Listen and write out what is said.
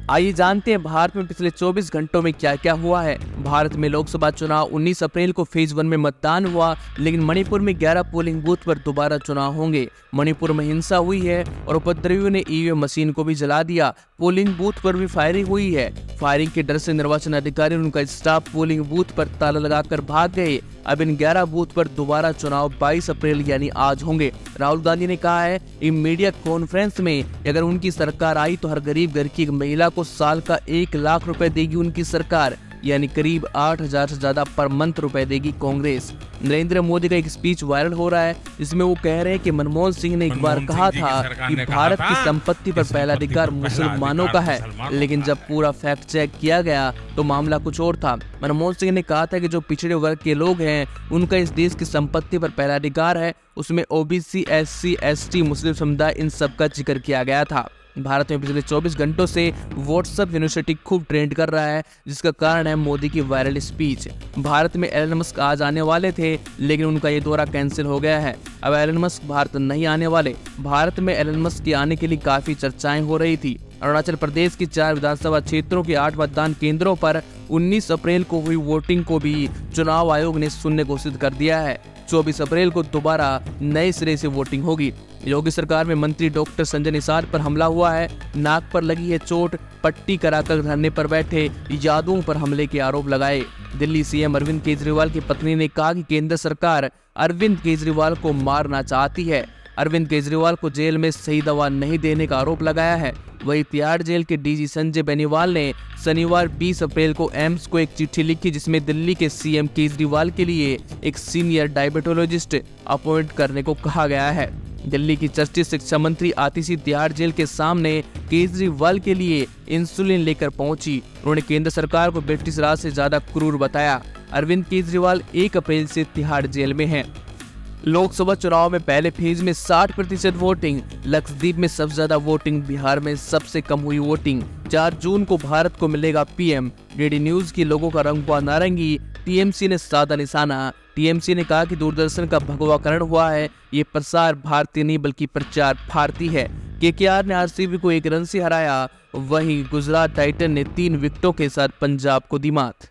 आइए जानते हैं भारत में पिछले 24 घंटों में क्या क्या हुआ है। भारत में लोकसभा चुनाव 19 अप्रैल को फेज 1 में मतदान हुआ, लेकिन मणिपुर में 11 पोलिंग बूथ पर दोबारा चुनाव होंगे। मणिपुर में हिंसा हुई है और उपद्रवियों ने ईवीएम मशीन को भी जला दिया। पोलिंग बूथ पर भी फायरिंग हुई है। फायरिंग के डर से निर्वाचन अधिकारी और उनका स्टाफ पोलिंग बूथ पर ताला लगाकर भाग गए। अब इन 11 बूथ पर दोबारा चुनाव 22 अप्रैल यानी आज होंगे। राहुल गांधी ने कहा है इन मीडिया कॉन्फ्रेंस में, अगर उनकी सरकार आई तो हर गरीब घर की एक महिला को साल का 1 लाख रुपए देगी उनकी सरकार, यानी करीब 8,000 से ज्यादा पर मंथ रुपए देगी कांग्रेस। नरेंद्र मोदी का एक स्पीच वायरल हो रहा है, जिसमें वो कह रहे हैं कि मनमोहन सिंह ने एक बार कहा था कि भारत की संपत्ति पर पहला अधिकार मुसलमानों का है, लेकिन जब पूरा फैक्ट चेक किया गया तो मामला कुछ और था। मनमोहन सिंह ने कहा था कि जो पिछड़े वर्ग के लोग हैं उनका इस देश की संपत्ति पर पहला अधिकार है। उसमें ओबीसी, एससी, एसटी, मुस्लिम समुदाय, इन सब का जिक्र किया गया था। भारत में पिछले 24 घंटों से व्हाट्सएप यूनिवर्सिटी खूब ट्रेंड कर रहा है, जिसका कारण है मोदी की वायरल स्पीच। भारत में एलन मस्क आज आने वाले थे, लेकिन उनका ये दौरा कैंसिल हो गया है। अब एलन मस्क भारत नहीं आने वाले। भारत में एलन मस्क के आने के लिए काफी चर्चाएं हो रही थी। अरुणाचल प्रदेश की 4 विधानसभा क्षेत्रों के 8 मतदान केंद्रों पर 19 अप्रैल को हुई वोटिंग को भी चुनाव आयोग ने शून्य घोषित कर दिया है। 24 अप्रैल को दोबारा नए सिरे से वोटिंग होगी। योगी सरकार में मंत्री डॉक्टर संजय निषाद पर हमला हुआ है। नाक पर लगी है चोट, पट्टी कराकर धरने पर बैठे यादवों पर हमले के आरोप लगाए। दिल्ली सीएम अरविंद केजरीवाल की पत्नी ने कहा कि केंद्र सरकार अरविंद केजरीवाल को मारना चाहती है। अरविंद केजरीवाल को जेल में सही दवा नहीं देने का आरोप लगाया है। वही तिहाड़ जेल के डीजी संजय बेनीवाल ने शनिवार 20 अप्रैल को एम्स को एक चिट्ठी लिखी, जिसमें दिल्ली के सीएम केजरीवाल के लिए एक सीनियर डायबिटोलॉजिस्ट अपॉइंट करने को कहा गया है। दिल्ली की जस्टिस शिक्षा मंत्री आतिशी तिहाड़ जेल के सामने केजरीवाल के लिए इंसुलिन लेकर पहुंची। उन्होंने केंद्र सरकार को ब्रिटिश राज से ज्यादा क्रूर बताया। अरविंद केजरीवाल 1 अप्रैल से तिहाड़ जेल में हैं। लोकसभा चुनाव में पहले फेज में 60% वोटिंग। लक्षद्वीप में सबसे ज्यादा वोटिंग, बिहार में सबसे कम हुई वोटिंग। 4 जून को भारत को मिलेगा पीएम। डीडी न्यूज की लोगों का रंग हुआ नारंगी। टीएमसी ने साधा निशाना। टीएमसी ने कहा कि दूरदर्शन का भगवाकरण हुआ है। ये प्रसार भारतीय नहीं बल्कि प्रचार भारती है। केकेआर ने आरसीबी को 1 रन से हराया। वहीं गुजरात टाइटन ने 3 विकेटों के साथ पंजाब को दी मात।